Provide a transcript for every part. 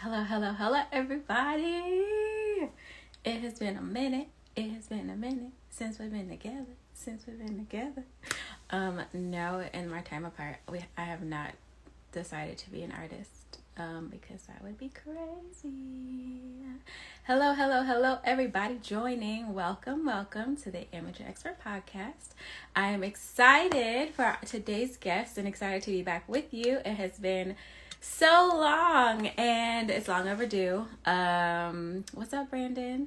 Hello, hello, hello, everybody. It has been a minute. It has been a minute since we've been together. No, in my time apart, I have not decided to be an artist. Because that would be crazy. Hello, hello, hello, everybody joining. Welcome to the Amateur Expert Podcast. I am excited for today's guest and excited to be back with you. It has been so long and it's long overdue. What's up, Brandon?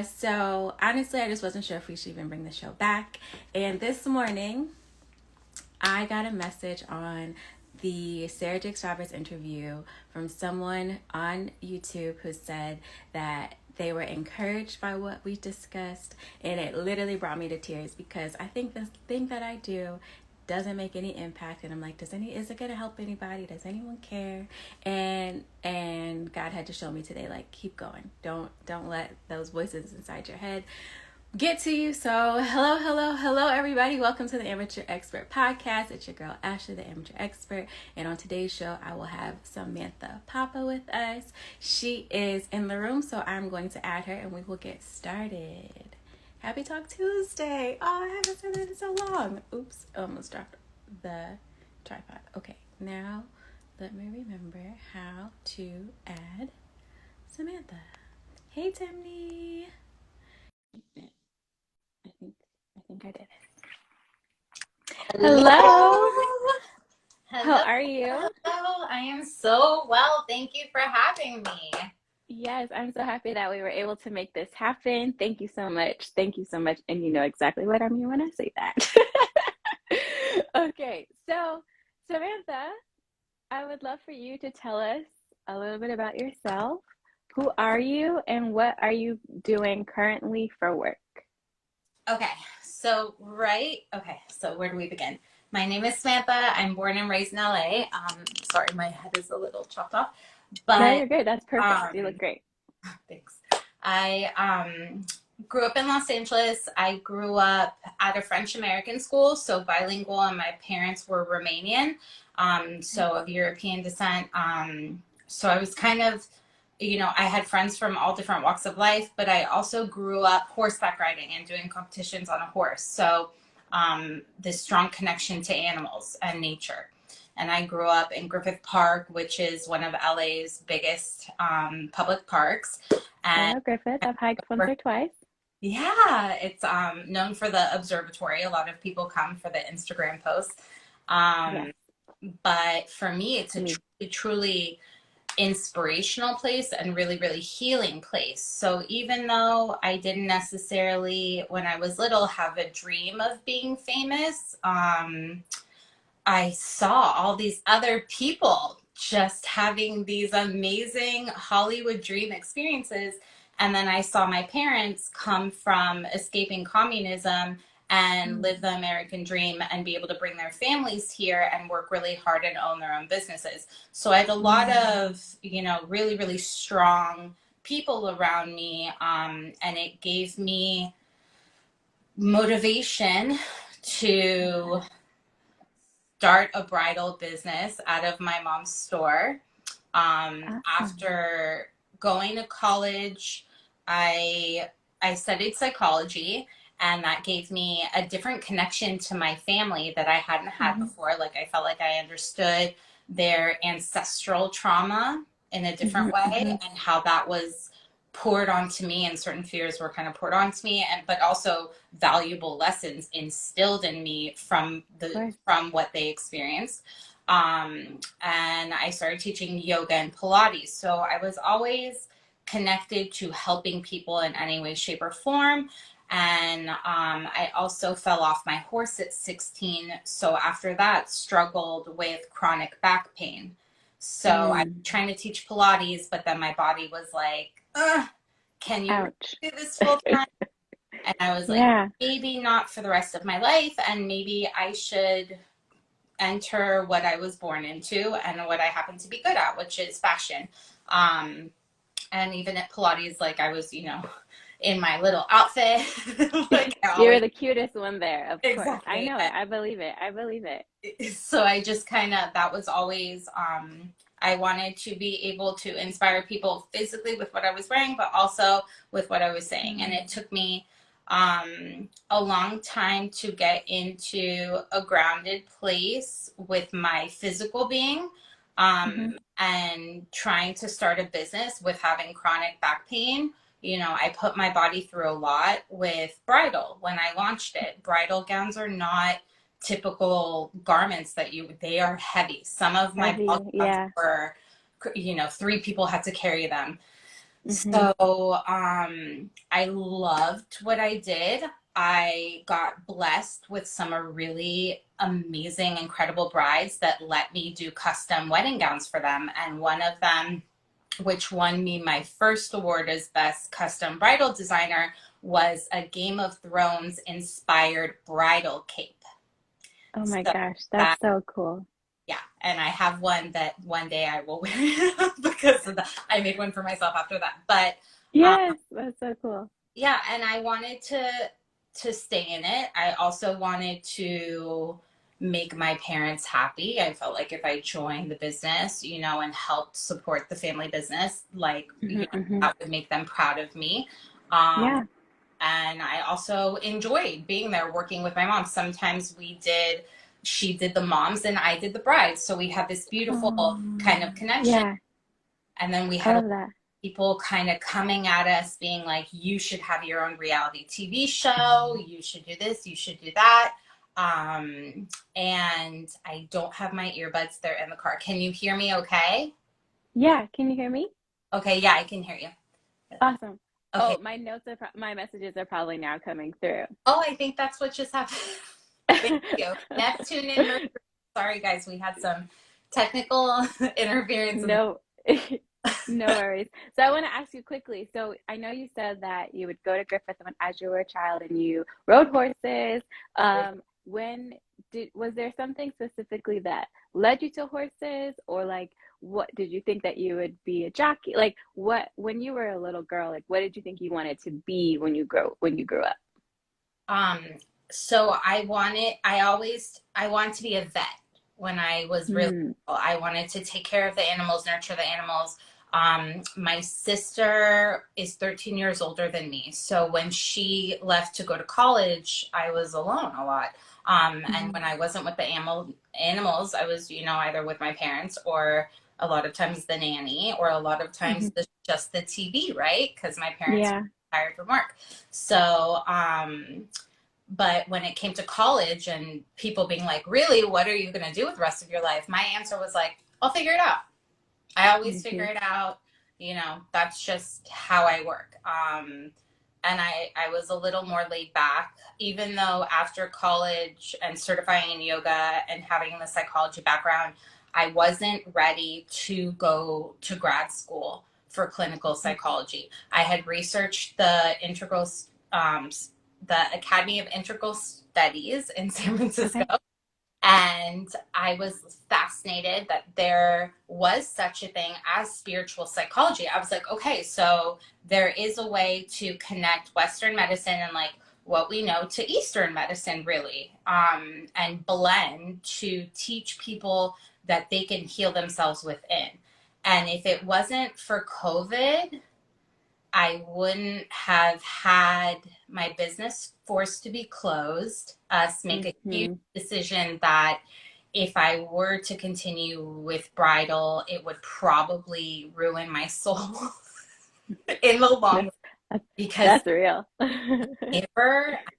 So honestly, I just wasn't sure if we should even bring the show back. And this morning, I got a message on the Sarah Jakes Roberts interview from someone on YouTube who said that they were encouraged by what we discussed, and it literally brought me to tears because I think the thing that I do doesn't make any impact, and I'm like, is it gonna help anybody? Does anyone care? And God had to show me today, like, keep going. Don't let those voices inside your head get to you. So hello everybody, welcome to the Amateur Expert Podcast. It's your girl Ashley, the Amateur Expert, and on today's show I will have Samantha Popa with us. She is in the room, so I'm going to add her and we will get started. Happy Talk Tuesday. Oh, I haven't said that in so long. Oops, almost dropped the tripod. Okay, now let me remember how to add Samantha. Hey Timney. I think I did it. Hello. How are you? Hello. I am so well. Thank you for having me. Yes, I'm so happy that we were able to make this happen. Thank you so much. Thank you so much. And you know exactly what I mean when I say that. Okay, so Samantha, I would love for you to tell us a little bit about yourself. Who are you and what are you doing currently for work? Okay, so where do we begin? My name is Samantha. I'm born and raised in LA. Sorry, my head is a little chopped off. But no, you're good. That's perfect. You look great. Thanks. I grew up in Los Angeles. I grew up at a French American school, so bilingual, and my parents were Romanian, so of European descent. So I was kind of, I had friends from all different walks of life, but I also grew up horseback riding and doing competitions on a horse. So this strong connection to animals and nature. And I grew up in Griffith Park, which is one of LA's biggest public parks. And I know Griffith. I've hiked once or twice. Yeah, it's known for the observatory. A lot of people come for the Instagram posts. Yes. But for me, it's a truly inspirational place and really, really healing place. So even though I didn't necessarily, when I was little, have a dream of being famous, I saw all these other people just having these amazing Hollywood dream experiences. And then I saw my parents come from escaping communism and live the American dream and be able to bring their families here and work really hard and own their own businesses. So I had a lot of, really, really strong people around me. And it gave me motivation to start a bridal business out of my mom's store. After going to college, I studied psychology, and that gave me a different connection to my family that I hadn't had before. Like, I felt like I understood their ancestral trauma in a different way, and how that was poured onto me, and certain fears were kind of poured onto me, but also valuable lessons instilled in me from what they experienced. And I started teaching yoga and Pilates. So I was always connected to helping people in any way, shape, or form. And I also fell off my horse at 16. So after that, struggled with chronic back pain. So I'm trying to teach Pilates, but then my body was like, can you do this full time? And I was like, maybe not for the rest of my life. And maybe I should enter what I was born into and what I happen to be good at, which is fashion. And even at Pilates, like, I was, in my little outfit. Like, you were the cutest one there, of course. I know it. I believe it. So I just kind of, that was always I wanted to be able to inspire people physically with what I was wearing, but also with what I was saying. And it took me a long time to get into a grounded place with my physical being, Mm-hmm. and trying to start a business with having chronic back pain. I put my body through a lot with bridal when I launched it. Bridal gowns are not typical garments they are heavy. Some of my ball Heavy, gowns yeah. were, three people had to carry them. Mm-hmm. So I loved what I did. I got blessed with some really amazing, incredible brides that let me do custom wedding gowns for them. And one of them, which won me my first award as Best Custom Bridal Designer, was a Game of Thrones inspired bridal cape. Oh my So gosh, that's that, so cool. yeah, and I have one that one day I will wear because of I made one for myself after that. But um, Yes, that's so cool. yeah, and I wanted to stay in it. I also wanted to make my parents happy. I felt like if I joined the business, and helped support the family business, like, Mm-hmm, mm-hmm. that would make them proud of me. Um, Yeah. and I also enjoyed being there working with my mom. Sometimes she did the moms and I did the brides. So we had this beautiful kind of connection. Yeah, And then we I had love that. people kind of coming at us being like, you should have your own reality TV show, you should do this, you should do that. And I don't have my earbuds, they're in the car. Can you hear me okay? Yeah, can you hear me? Okay, yeah, I can hear you. Awesome. Okay. Oh, my messages are probably now coming through. Oh, I think that's what just happened. Thank you. Neptune and Mercury. Sorry, guys, we had some technical interference. No, no worries. So I want to ask you quickly. So I know you said that you would go to Griffith as you were a child and you rode horses. When was there something specifically that led you to horses, or like what did you think that you would be a jockey? Like what when you were a little girl, like what did you think you wanted to be when you grew up? Um, so I wanted to be a vet when I was really Hmm. little. I wanted to take care of the animals, nurture the animals. My sister is 13 years older than me. So when she left to go to college, I was alone a lot. And Hmm. when I wasn't with the animals, I was, either with my parents or a lot of times the nanny, or a lot of Hmm. times just the TV, right? Because my parents Yeah. were tired from work. So, but when it came to college and people being like, really, what are you going to do with the rest of your life? My answer was like, I'll figure it out. I always figure Hmm. it out. That's just how I work. And I was a little more laid back, even though after college and certifying in yoga and having the psychology background, I wasn't ready to go to grad school for clinical psychology. I had researched the Academy of Integral Studies in San Francisco, Okay. and I was fascinated that there was such a thing as spiritual psychology. I was like, okay, so there is a way to connect Western medicine and like what we know to Eastern medicine, really, and blend to teach people that they can heal themselves within. And if it wasn't for COVID, I wouldn't have had my business forced to be closed, us make a huge Hmm. decision that if I were to continue with bridal, it would probably ruin my soul in the long run, That's that's because that's real.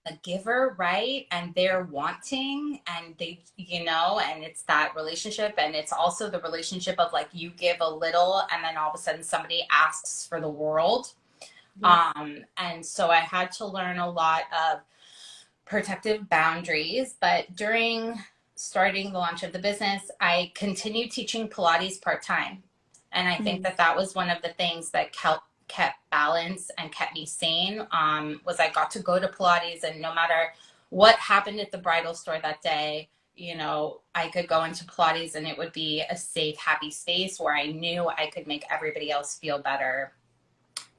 a giver, right? And they're wanting, and and it's that relationship. And it's also the relationship of like you give a little, and then all of a sudden somebody asks for the world. Yep. And so I had to learn a lot of protective boundaries. But during starting the launch of the business, I continued teaching Pilates part time. And I think Mm. that that was one of the things that kept balance and kept me sane. Was I got to go to Pilates, and no matter what happened at the bridal store that day, I could go into Pilates and it would be a safe, happy space where I knew I could make everybody else feel better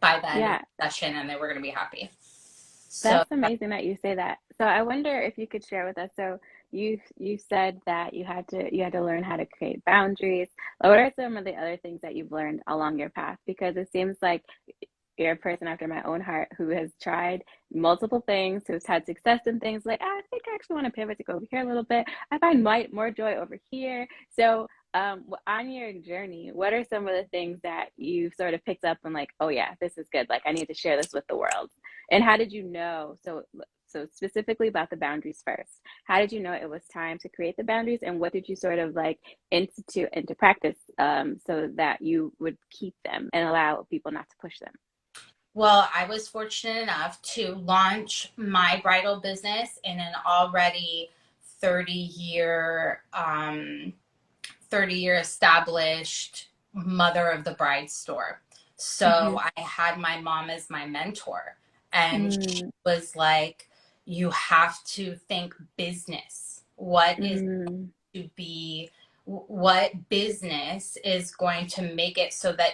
by the end of Yeah, the session, and they were going to be happy. So that's amazing that you say that. So I wonder if you could share with us. So you said that you had to learn how to create boundaries. What are some of the other things that you've learned along your path? Because it seems like you're a person after my own heart who has tried multiple things, who's had success in things like, I think I actually want to pivot to go over here a little bit. I find more joy over here. So, on your journey, what are some of the things that you've sort of picked up and like, oh yeah, this is good. Like I need to share this with the world. And how did you know? So specifically about the boundaries first. How did you know it was time to create the boundaries, and what did you sort of like institute into practice so that you would keep them and allow people not to push them? Well, I was fortunate enough to launch my bridal business in an already 30-year 30-year established mother of the bride store. Mm-hmm. So I had my mom as my mentor, and she Mm, was like, you have to think business. mm, What business is going to make it so that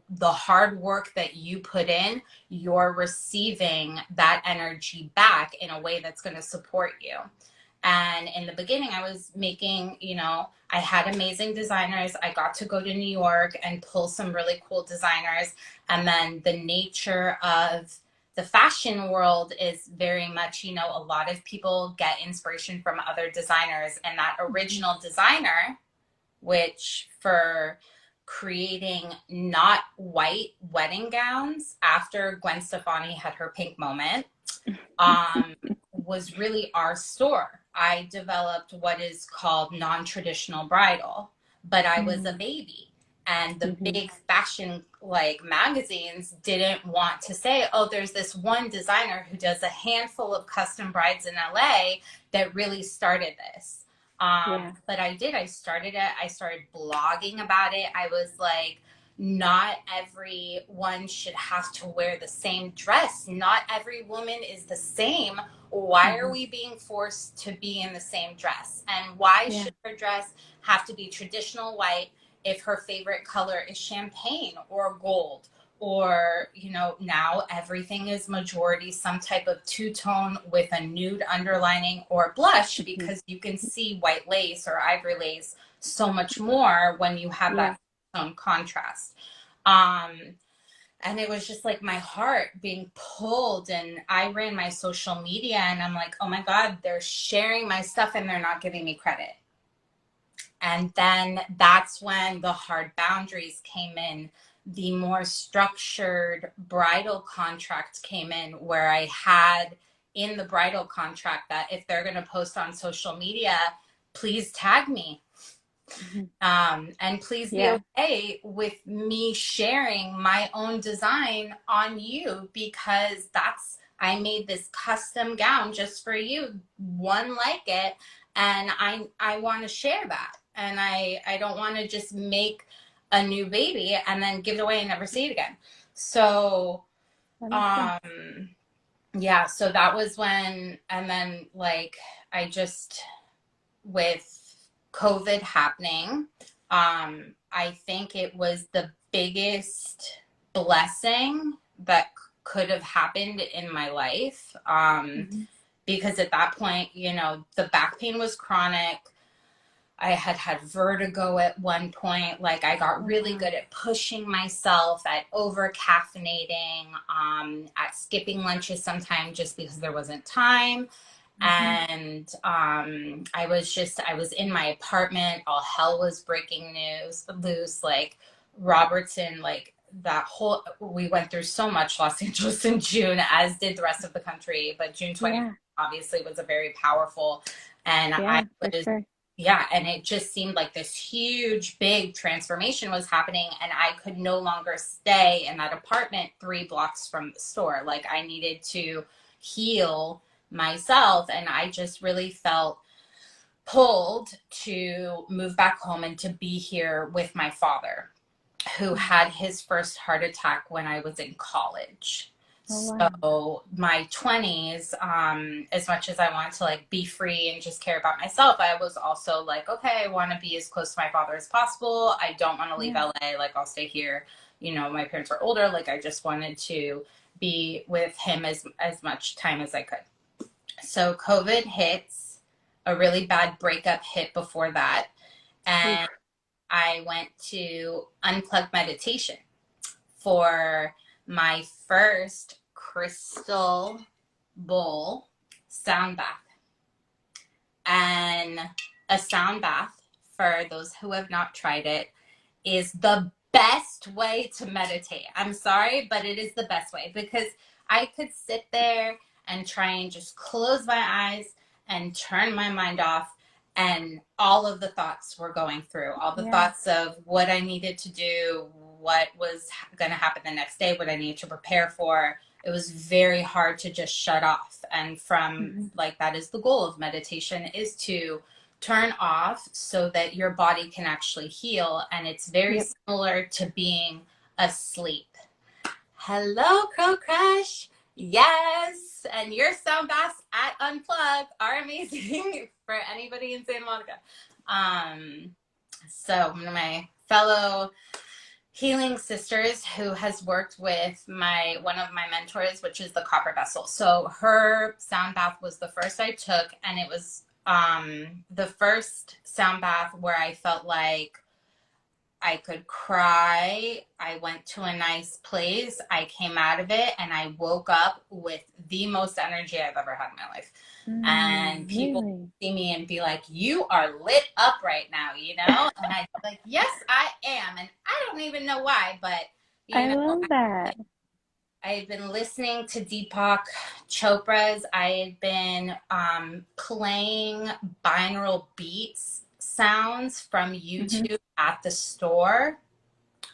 the hard work that you put in, you're receiving that energy back in a way that's going to support you. And in the beginning, I was making, I had amazing designers. I got to go to New York and pull some really cool designers. And then the nature of the fashion world is very much, a lot of people get inspiration from other designers. And that mhm. original designer, which for creating not white wedding gowns after Gwen Stefani had her pink moment, um, was really our store. I developed what is called non-traditional bridal, but I was a Mm, baby. And the mhm. big fashion like magazines didn't want to say, oh, there's this one designer who does a handful of custom brides in LA that really started this. Yeah. But I did. I started it. I started blogging about it. I was like, not everyone should have to wear the same dress. Not every woman is the same. Why are Hmm. we being forced to be in the same dress? And why Yeah. should her dress have to be traditional white if her favorite color is champagne or gold? Or, now everything is majority some type of two-tone with a nude underlining or blush, Hmm. because you can see white lace or ivory lace so much more when you have Yeah. that contrast. Um, and it was just like my heart being pulled, and I ran my social media and I'm like, oh my God, they're sharing my stuff and they're not giving me credit. And then that's when the hard boundaries came in. The more structured bridal contract came in, where I had in the bridal contract that if they're going to post on social media, please tag me. Hmm. And please be Yeah. okay with me sharing my own design on you, because I made this custom gown just for you, one like it, and I want to share that, and I don't want to just make a new baby and then give it away and never see it again. So That makes sense. um yeah, so that was when, and then like I just, with COVID happening, I think it was the biggest blessing that could have happened in my life. Hmm. Because at that point, the back pain was chronic. I had had vertigo at one point. Like I got Oh, really wow. good at pushing myself, at over caffeinating, at skipping lunches sometimes just because there wasn't time. Hmm. And I was in my apartment. All hell was breaking loose. Like Robertson, like we went through so much Los Angeles in June, as did the rest of the country. But June 20th Yeah. obviously was a very powerful, and I Yeah, for was, sure. yeah, and it just seemed like this huge, big transformation was happening, and I could no longer stay in that apartment 3 blocks from the store. Like I needed to heal myself, and I just really felt pulled to move back home and to be here with my father, who Mm. had his first heart attack when I was in college. Oh, wow. So my 20s, as much as I wanted to like be free and just care about myself, I was also like, okay, I want to be as close to my father as possible. I don't want to leave Yeah. LA. Like I'll stay here. My parents are older. Like I just wanted to be with him as much time as I could. So COVID hits. a really bad breakup hit before that. And Oof. I went to unplugged meditation for my first crystal bowl sound bath. And a sound bath, for those who have not tried it, is the best way to meditate. I'm sorry, but it is the best way because I could sit there and try and just close my eyes and turn my mind off, and all of the thoughts were going through, all the Yeah. thoughts of what I needed to do, what was going to happen the next day, what I needed to prepare for. It was very hard to just shut off. And from Hmm. like, that is the goal of meditation, is to turn off so that your body can actually heal. And it's very Yep. similar to being asleep. Hello, Crow Crush. Yes. And your sound baths at Unplug are amazing for anybody in Santa Monica. So one of my fellow healing sisters who has worked with one of my mentors, which is the Copper Vessel. So her sound bath was the first I took, and it was the first sound bath where I felt like I could cry. I went to a nice place. I came out of it and I woke up with the most energy I've ever had in my life. And people Really? see me and be like, "You are lit up right now," you know? And I'm like, "Yes, I am." And I don't even know why, but you I know, love that. I had been listening to Deepak Chopra's. I had been playing binaural beats sounds from Hmm. YouTube at the store,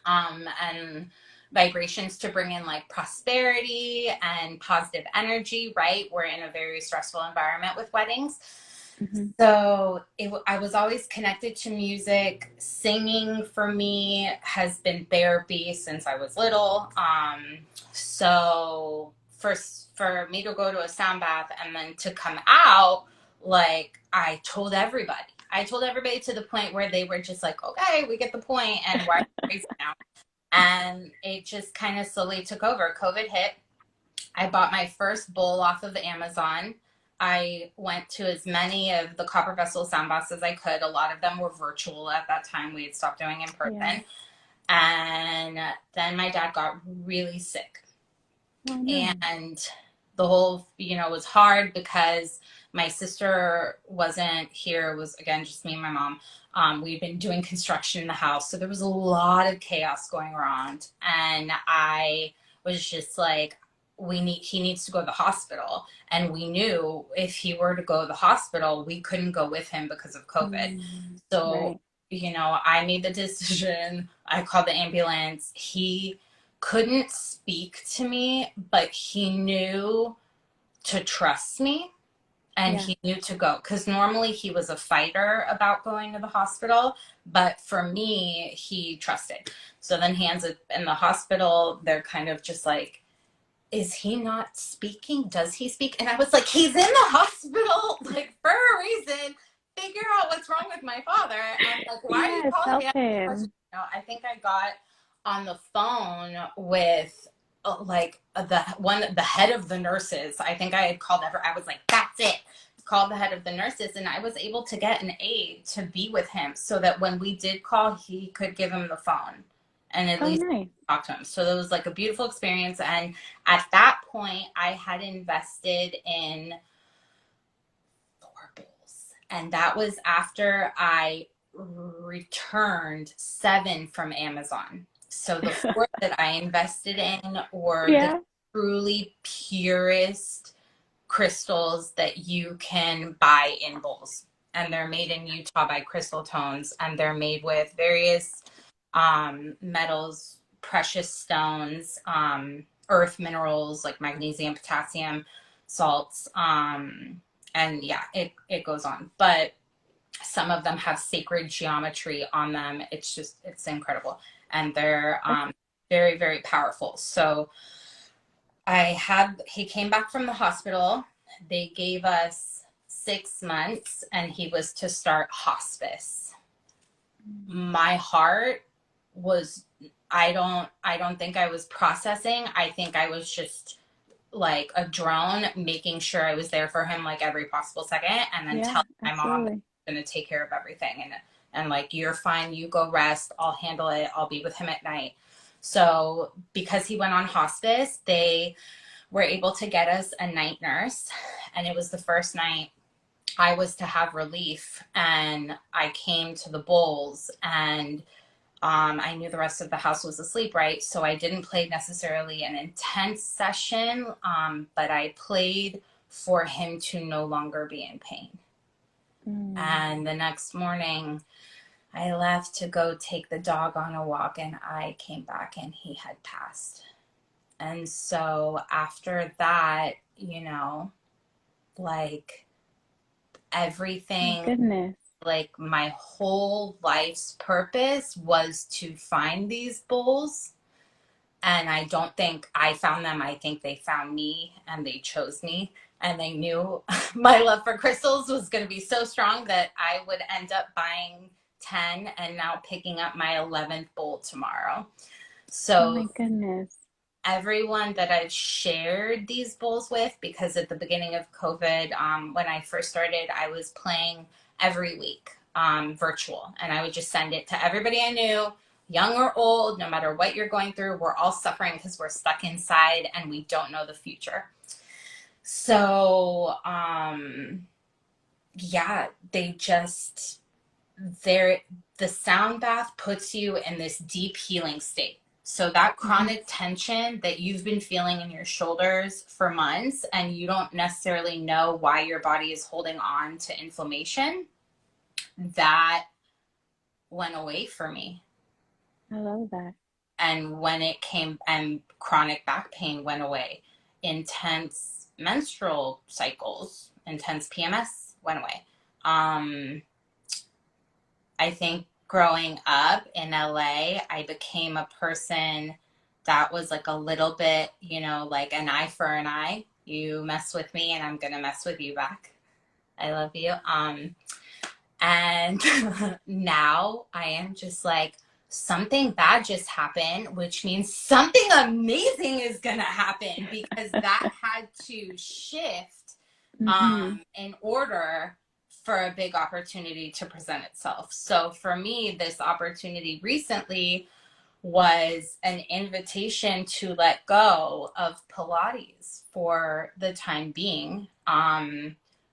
and vibrations to bring in like prosperity and positive energy, right? We're in a very stressful environment with weddings. Hmm. So I was always connected to music. Singing for me has been therapy since I was little. So for me to go to a sound bath and then to come out, like I told everybody. I told everybody to the point where they were just like, "Okay, we get the point," and why are you crazy now? And it just kind of slowly took over. COVID hit. I bought my first bowl off of Amazon. I went to as many of the Copper Vessel sound baths as I could. A lot of them were virtual at that time. We had stopped doing in Yeah. person. And then my dad got really sick. Oh no. And the whole, was hard because my sister wasn't here. It was, again, just me and my mom. We'd been doing construction in the house. So there was a lot of chaos going around. And I was just like, he needs to go to the hospital. And we knew if he were to go to the hospital, we couldn't go with him because of COVID. So, Right. I made the decision. I called the ambulance. He couldn't speak to me, but he knew to trust me, and Yeah. he knew to go, because normally he was a fighter about going to the hospital, but for me he trusted. So then he ends up in the hospital. They're kind of just like, "Is he not speaking? Does he speak?" And I was like, "He's in the hospital like for a reason. Figure out what's wrong with my father." And like, "Why are you Yes, calling help me?" him. I think I got on the phone with the head of the nurses. I think I had called ever. I was like, "That's it." Called the head of the nurses, and I was able to get an aide to be with him so that when we did call, he could give him the phone and at Oh, least nice. talk to him. So it was like a beautiful experience. And at that point, I had invested in 4 bowls. And that was after I returned 7 from Amazon. So the 4 that I invested in were the Yeah. truly purest crystals that you can buy in bowls. And they're made in Utah by Crystal Tones, and they're made with various metals, precious stones, earth minerals like magnesium, potassium, salts, and yeah, it goes on. But some of them have sacred geometry on them. It's incredible, and they're very, very powerful. So he came back from the hospital. They gave us 6 months, and he was to start hospice. My heart was, I don't think I was processing. I think I was just like a drone, making sure I was there for him like every possible second, and then Yeah, telling my mom that absolutely. I'm going to take care of everything, and like, you're fine, you go rest, I'll handle it, I'll be with him at night. So because he went on hospice, they were able to get us a night nurse, and it was the first night I was to have relief, and I came to the bowls, and I knew the rest of the house was asleep, right? So I didn't play necessarily an intense session, but I played for him to no longer be in pain. Mm. And the next morning, I left to go take the dog on a walk, and I came back and he had passed. And so after that, like, My everything, goodness. like my whole life's purpose was to find these bowls. And I don't think I found them. I think they found me, and they chose me. And they knew my love for crystals was going to be so strong that I would end up buying 10 and now picking up my 11th bowl tomorrow. Oh So my goodness. everyone that I've shared these bowls with, because at the beginning of COVID, when I first started, I was playing every week, virtual, and I would just send it to everybody I knew, young or old, no matter what you're going through. We're all suffering because we're stuck inside and we don't know the future. So, yeah, they just, they're, the sound bath puts you in this deep healing state. So that Mm-hmm. chronic tension that you've been feeling in your shoulders for months, and you don't necessarily know why your body is holding on to inflammation, that went away for me. I love that. And when it came, and chronic back pain went away, intense menstrual cycles, intense PMS went away. I think growing up in LA, I became a person that was like a little bit, like an eye for an eye. You mess with me and I'm going to mess with you back. I love you. And now I am just like, something bad just happened, which means something amazing is going to happen, because that had to shift Mm-hmm. in order for a big opportunity to present itself. So for me, this opportunity recently was an invitation to let go of Pilates for the time being,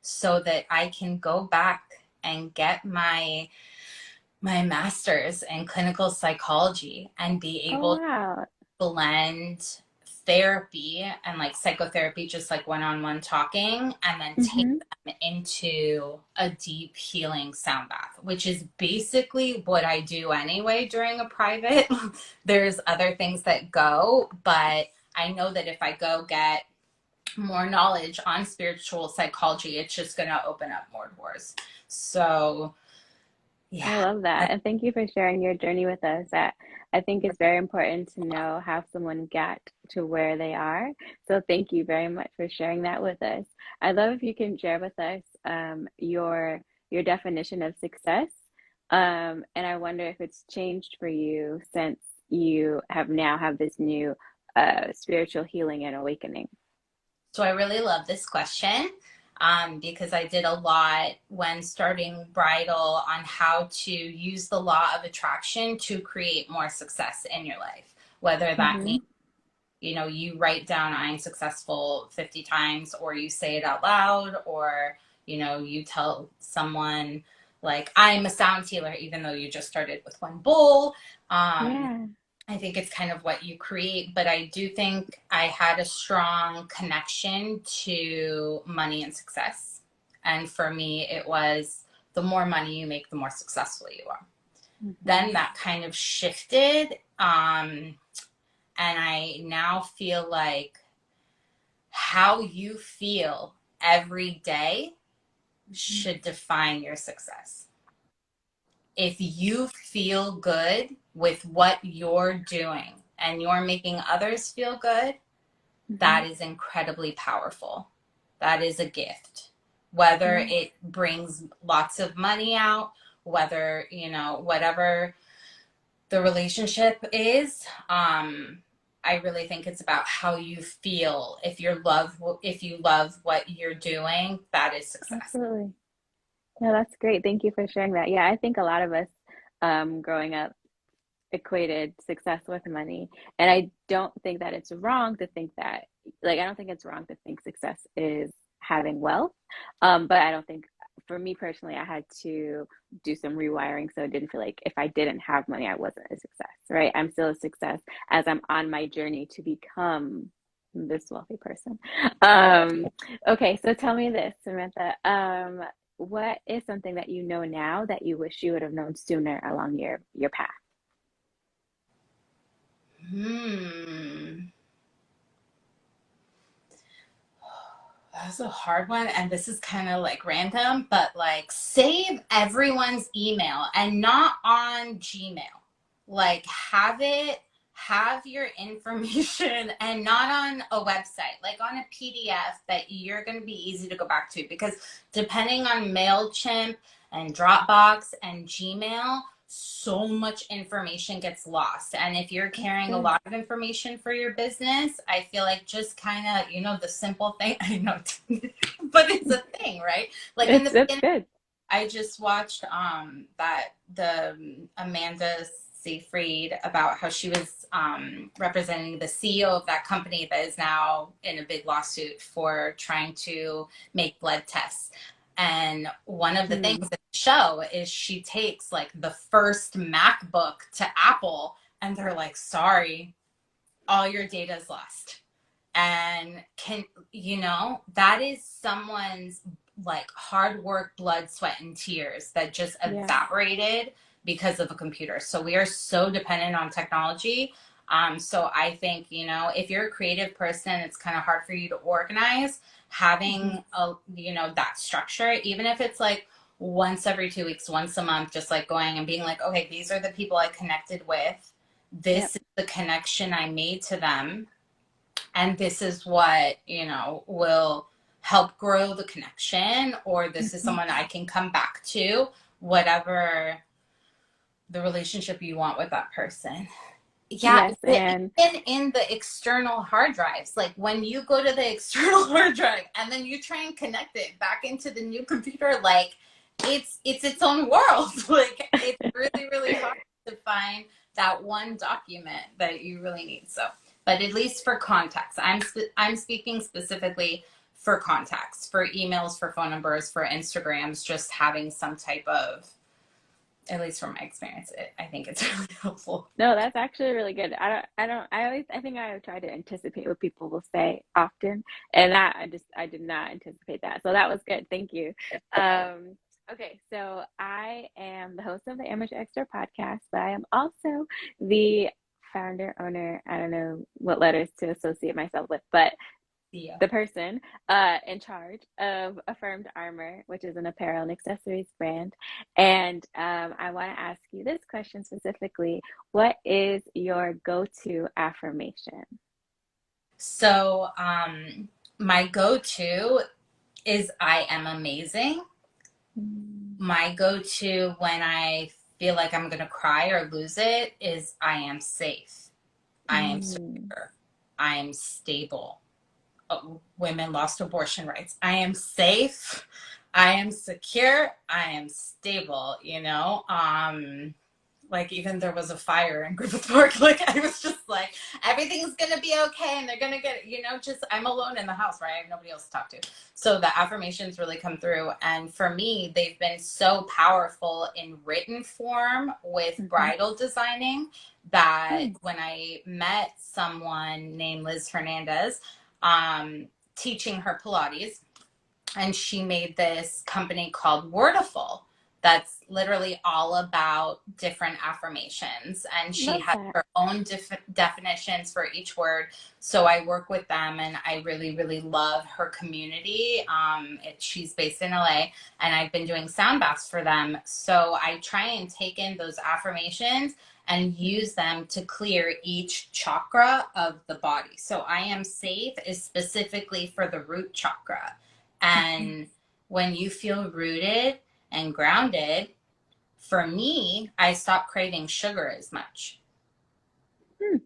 so that I can go back and get my master's in clinical psychology and be Oh able to wow. blend therapy and like psychotherapy, just like one-on-one talking, and then take Mm-hmm. them into a deep healing sound bath, which is basically what I do anyway during a private. There's other things that go, but I know that if I go get more knowledge on spiritual psychology, it's just going to open up more doors. So I yeah. love that. And thank you for sharing your journey with us. I think it's very important to know how someone got to where they are. So thank you very much for sharing that with us. I'd love if you can share with us your definition of success. And I wonder if it's changed for you since you have now have this new spiritual healing and awakening. So I really love this question, because I did a lot when starting bridal on how to use the law of attraction to create more success in your life. Whether that Mm-hmm. means, you write down I'm successful 50 times, or you say it out loud, or, you tell someone like I'm a sound healer, even though you just started with one bowl. Um, Yeah. I think it's kind of what you create, but I do think I had a strong connection to money and success. And for me, it was the more money you make, the more successful you are. Mm-hmm. Then that kind of shifted. And I now feel like how you feel every day Mm-hmm. should define your success. If you feel good with what you're doing and you're making others feel good, Mm-hmm. that is incredibly powerful. That is a gift. Whether Yeah. it brings lots of money out, whether, whatever the relationship is, I really think it's about how you feel. If you love what you're doing, that is success. Absolutely. No, that's great. Thank you for sharing that. Yeah, I think a lot of us growing up equated success with money. And I don't think that it's wrong to think that, like, I don't think it's wrong to think success is having wealth. But I don't think, for me personally, I had to do some rewiring so it didn't feel like if I didn't have money, I wasn't a success, right? I'm still a success as I'm on my journey to become this wealthy person. Um, okay, so tell me this, Samantha. What is something that you know now that you wish you would have known sooner along your path? Hmm. That's a hard one. And this is kind of like random, but like save everyone's email and not on Gmail. Like have your information and not on a website, like on a PDF that you're going to be easy to go back to. Because depending on MailChimp and Dropbox and Gmail, so much information gets lost. And if you're carrying a Good. lot of information for your business, I feel like just kind of, the simple thing, I know, but it's a thing, right? Like in the It's beginning, good. I just watched that the Amanda Seyfried about how she was representing the CEO of that company that is now in a big lawsuit for trying to make blood tests. And one of the things Mm, in the show is she takes like the first MacBook to Apple and they're like, sorry, all your data is lost. And that is someone's like hard work, blood, sweat, and tears that just yes. evaporated because of a computer. So we are so dependent on technology. So I think, if you're a creative person, it's kind of hard for you to organize. Hmm. Having that structure, even if it's like once every 2 weeks, once a month, just like going and being like, okay, these are the people I connected with. Yep. This is the connection I made to them, and this is what will help grow the connection, or this is Hmm. someone I can come back to, whatever the relationship you want with that person. Yeah, Yes, and even in the external hard drives, like when you go to the external hard drive and then you try and connect it back into the new computer, like it's its own world. Like it's really, really hard to find that one document that you really need. So, but at least for contacts, I'm speaking specifically for contacts, for emails, for phone numbers, for Instagrams, just having some type of, at least from my experience, I think it's really helpful. no, that's actually really good. I think I try to anticipate what people will say often, and that I did not anticipate that. So that was good. Thank you. Okay, so I am the host of the Amateur Extra podcast, but I am also the founder, owner, I don't know what letters to associate myself with, but Yeah. the person in charge of Affirmed Armor, which is an apparel and accessories brand. And I want to ask you this question specifically. What is your go-to affirmation? So, my go-to is I am amazing. Mm, My go-to when I feel like I'm gonna cry or lose it is I am safe. I am mm, secure. I am stable. Women lost abortion rights. I am safe. I am secure. I am stable. Like even there was a fire in Griffith Park. Like I was just like, everything's gonna be okay, and they're gonna get, just I'm alone in the house, right? I have nobody else to talk to. So the affirmations really come through, and for me, they've been so powerful in written form with mhm, bridal designing that mm, when I met someone named Liz Hernandez, teaching her Pilates, and she made this company called Wordiful that's literally all about different affirmations, and she love has that. her own definitions for each word. So I work with them, and I really, really love her community. She's based in LA, and I've been doing sound baths for them, so I try and take in those affirmations and use them to clear each chakra of the body. So I am safe is specifically for the root chakra. Mhm, And when you feel rooted and grounded, for me, I stop craving sugar as much. mm,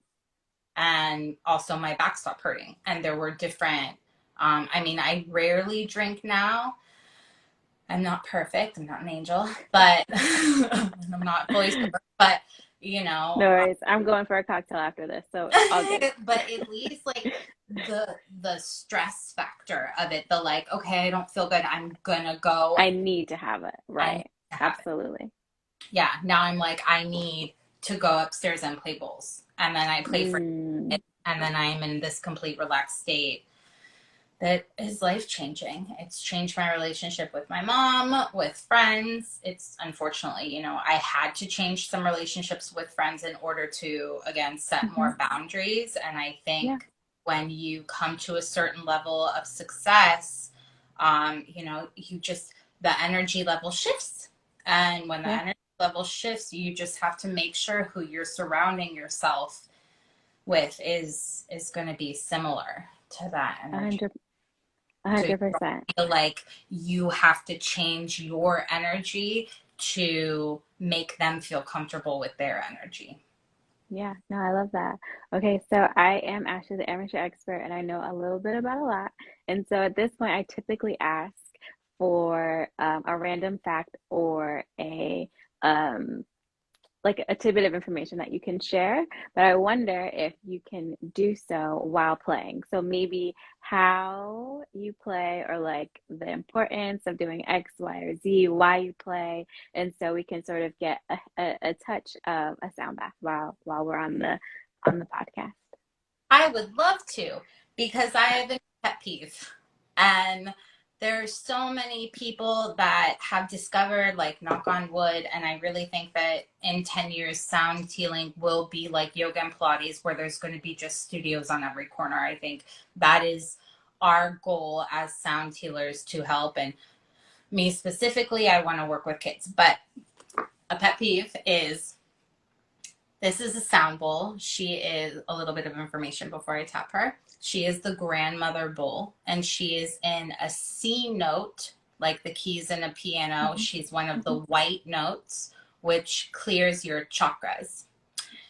and also my back stopped hurting. And there were different, I mean, I rarely drink now. I'm not perfect. I'm not an angel, but I'm not fully sober. But you know, No worries. I'm going for a cocktail after this, so all good. but at least like the stress factor of it, the like, okay, I don't feel good. I'm gonna go. I need to have it. I need Right. to have it. Absolutely. Yeah. Now I'm like, I need to go upstairs and play bowls, and then I play for it, and then I'm in this complete relaxed state that is life changing. It's changed my relationship with my mom, with friends. It's unfortunately, you know, I had to change some relationships with friends in order to, again, set more boundaries. And I think when you come to a certain level of success, you know, you just, the energy level shifts. And when the energy level shifts, you just have to make sure who you're surrounding yourself with is going to be similar to that energy. 100%. Feel like you have to change your energy to make them feel comfortable with their energy. Yeah, no, I love that. Okay, so I am actually the amateur expert and I know a little bit about a lot. And so at this point, I typically ask for a random fact or a like a tidbit of information that you can share, but I wonder if you can do so while playing. So maybe how you play or like the importance of doing X, Y, or Z, why you play. And so we can sort of get a touch of a sound bath while we're on the podcast. I would love to, because I have a pet peeve. And there's so many people that have discovered, like, knock on wood, and I really think that in 10 years, sound healing will be like yoga and Pilates, where there's going to be just studios on every corner. I think that is our goal as sound healers, to help. And me specifically, I want to work with kids. But a pet peeve is, this is a sound bowl. She is, a little bit of information before I tap her. She is the grandmother bowl, and she is in a C note, like the keys in a piano. She's one of the white notes, which clears your chakras.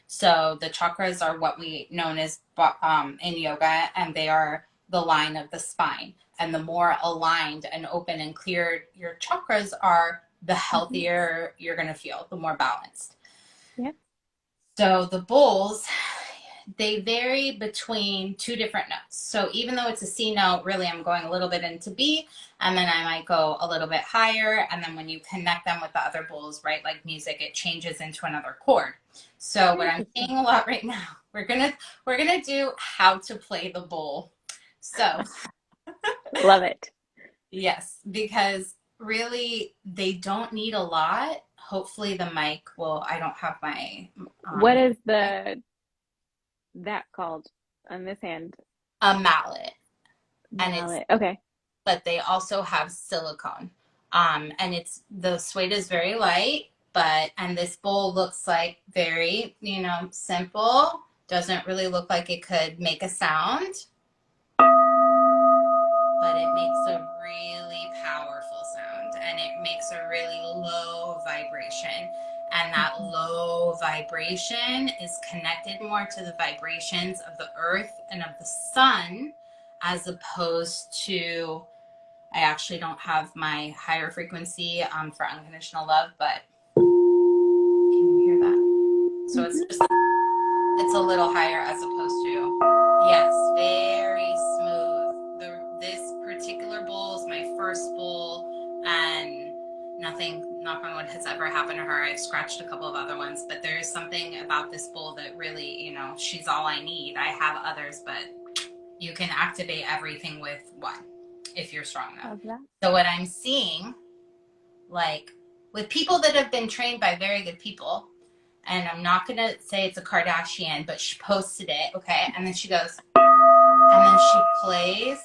So the chakras are what we known as in yoga, and they are the line of the spine. And the more aligned and open and clear your chakras are, the healthier you're going to feel, the more balanced. Yeah. So the bowls, they vary between two different notes. So even though it's a C note, really I'm going a little bit into B, and then I might go a little bit higher. And then when you connect them with the other bowls, right, like music, it changes into another chord. So what I'm seeing a lot right now, we're gonna do how to play the bowl. So love it. Yes, because really they don't need a lot. Hopefully the mic will, I don't have my What is that called on this hand? a mallet. And Mallet. Okay. but they also have silicone. And it's, the suede is very light, and this bowl looks like very, you know, simple. Doesn't really look like it could make a sound, but it makes a really powerful sound, and it makes a really low vibration. And that low vibration is connected more to the vibrations of the earth and of the sun, as opposed to, I actually don't have my higher frequency for unconditional love, but can you hear that? So it's just, it's a little higher as opposed to, yes, very smooth. This particular bowl is my first bowl, and nothing, knock on wood, has ever happened to her. I've scratched a couple of other ones, but there is something about this bowl that really, you know, she's all I need. I have others, but you can activate everything with one if you're strong enough. So what I'm seeing, like with people that have been trained by very good people, and I'm not going to say it's a Kardashian, but she posted it, okay? And then she goes, and then she plays,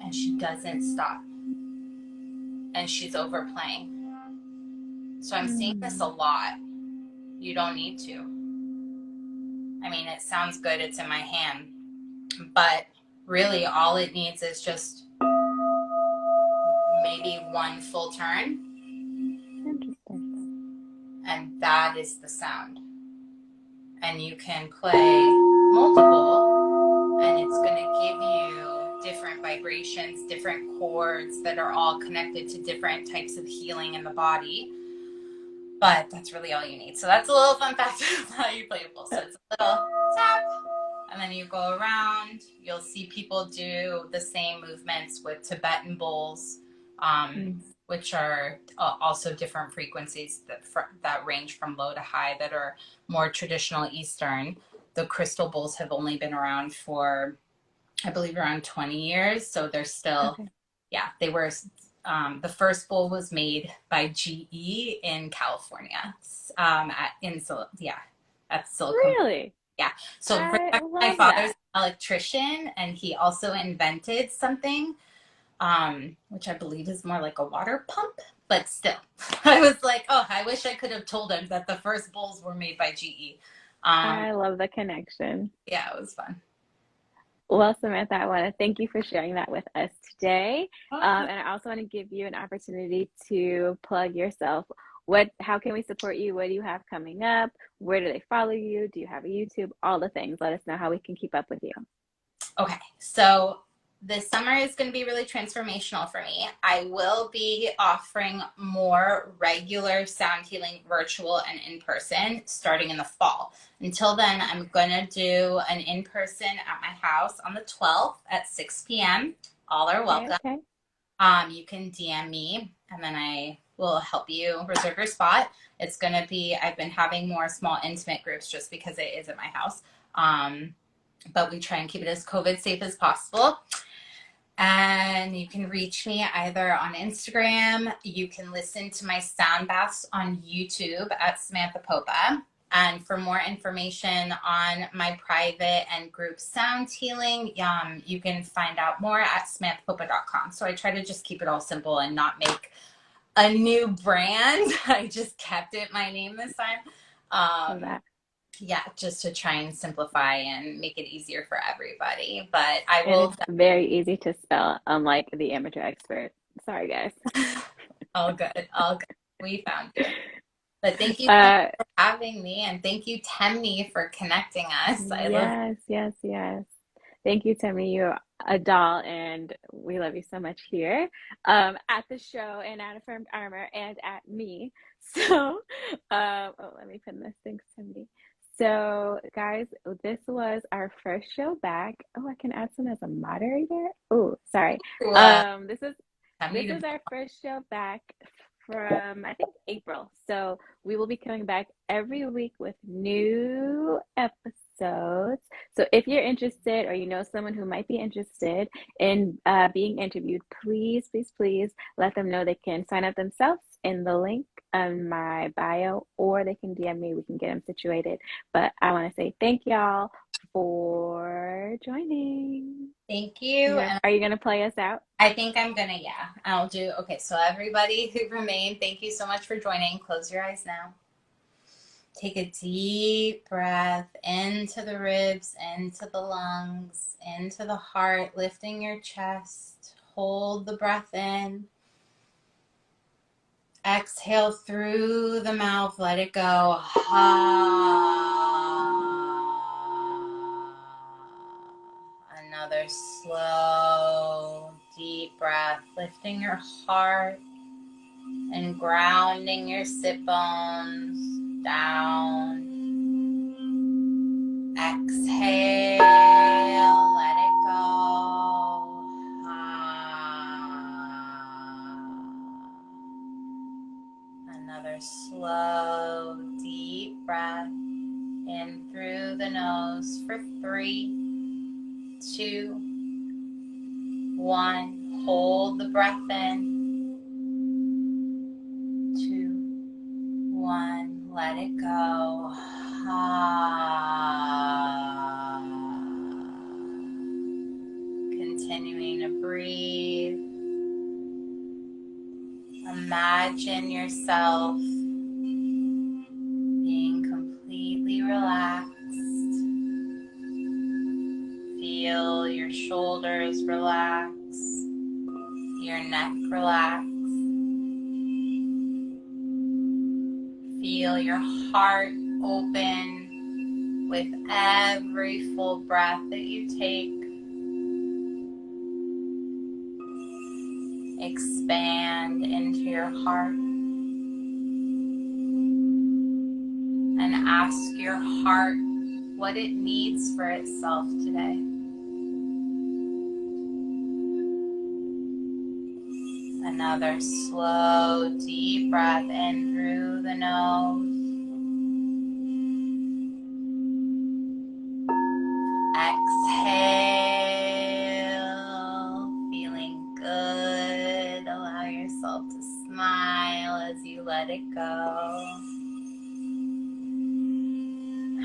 and she doesn't stop. And she's overplaying. So I'm seeing this a lot. You don't need to. I mean, it sounds good, it's in my hand, but really all it needs is just maybe one full turn. Interesting. and that is the sound. And you can play multiple, and it's going to give you different vibrations, different chords that are all connected to different types of healing in the body. But that's really all you need. So that's a little fun fact of how you play a bowl. So it's a little tap, and then you go around. You'll see people do the same movements with Tibetan bowls, which are also different frequencies that range from low to high, that are more traditional Eastern. The crystal bowls have only been around for, I believe, around 20 years. So they're still, they were, the first bowl was made by GE in California, at Silicon. Really? Yeah. So my father's an electrician, and he also invented something, which I believe is more like a water pump, but still. I was like, oh, I wish I could have told him that the first bowls were made by GE. I love the connection. Yeah, it was fun. Well, Samantha, I want to thank you for sharing that with us today. And I also want to give you an opportunity to plug yourself. How can we support you? What do you have coming up? Where do they follow you? Do you have a YouTube? All the things. Let us know how we can keep up with you. Okay, so this summer is going to be really transformational for me. I will be offering more regular sound healing, virtual and in person, starting in the fall. Until then, I'm going to do an in-person at my house on the 12th at 6 p.m. All are welcome. Okay. You can DM me, and then I will help you reserve your spot. It's going to be, I've been having more small, intimate groups just because it is at my house. But we try and keep it as COVID safe as possible. And you can reach me either on Instagram. You can listen to my sound baths on YouTube at Samantha Popa. And for more information on my private and group sound healing, you can find out more at samanthapopa.com. So I try to just keep it all simple and not make a new brand. I just kept it my name this time. Yeah, just to try and simplify and make it easier for everybody. But I will. And it's very easy to spell, unlike the amateur expert. Sorry, guys. All good. All good. We found you. But thank you for having me, and thank you, Temni, for connecting us. Yes. Thank you, Temni. You're a doll, and we love you so much here at the show and at Affirmed Armor and at me. So, let me pin this. Thanks, Temni. So, guys, this was our first show back. Oh, I can add some as a moderator. Oh, sorry. This is our first show back from, I think, April. So we will be coming back every week with new episodes. So if you're interested, or you know someone who might be interested in being interviewed, please let them know. They can sign up themselves in the link on my bio, or they can DM me. We can get them situated. But I want to say thank y'all for joining. Thank you. Are you going to play us out? I think I'm going to, yeah. I'll do. Okay, so everybody who remained, thank you so much for joining. Close your eyes now. Take a deep breath into the ribs, into the lungs, into the heart, lifting your chest. Hold the breath in. Exhale through the mouth. Let it go. Another slow, deep breath, lifting your heart and grounding your sit bones down. Exhale, let it go. Another slow, deep breath in through the nose for 3, 2, 1. Hold the breath in. 2, 1. Let it go. Continuing to breathe. Imagine yourself being completely relaxed. Feel your shoulders relax, your neck relax. feel your heart open with every full breath that you take. Expand into your heart and ask your heart what it needs for itself today. Another slow, deep breath in through the nose. Exhale, feeling good. Allow yourself to smile as you let it go.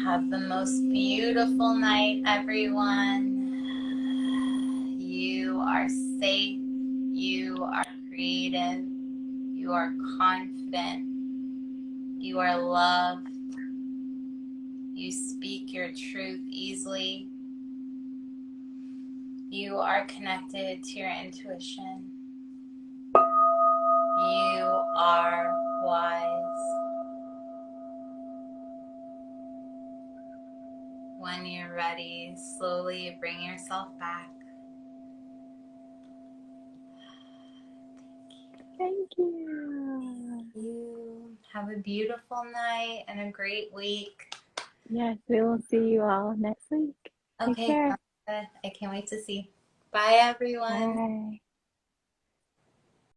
Have the most beautiful night, everyone. You are safe. You are creative. You are confident. You are loved. You speak your truth easily. You are connected to your intuition. You are wise. When you're ready, slowly bring yourself back. Thank you. You have a beautiful night and a great week. Yes, we will see you all next week. Take Okay, care. sounds good. I can't wait to see. Bye, everyone. Bye.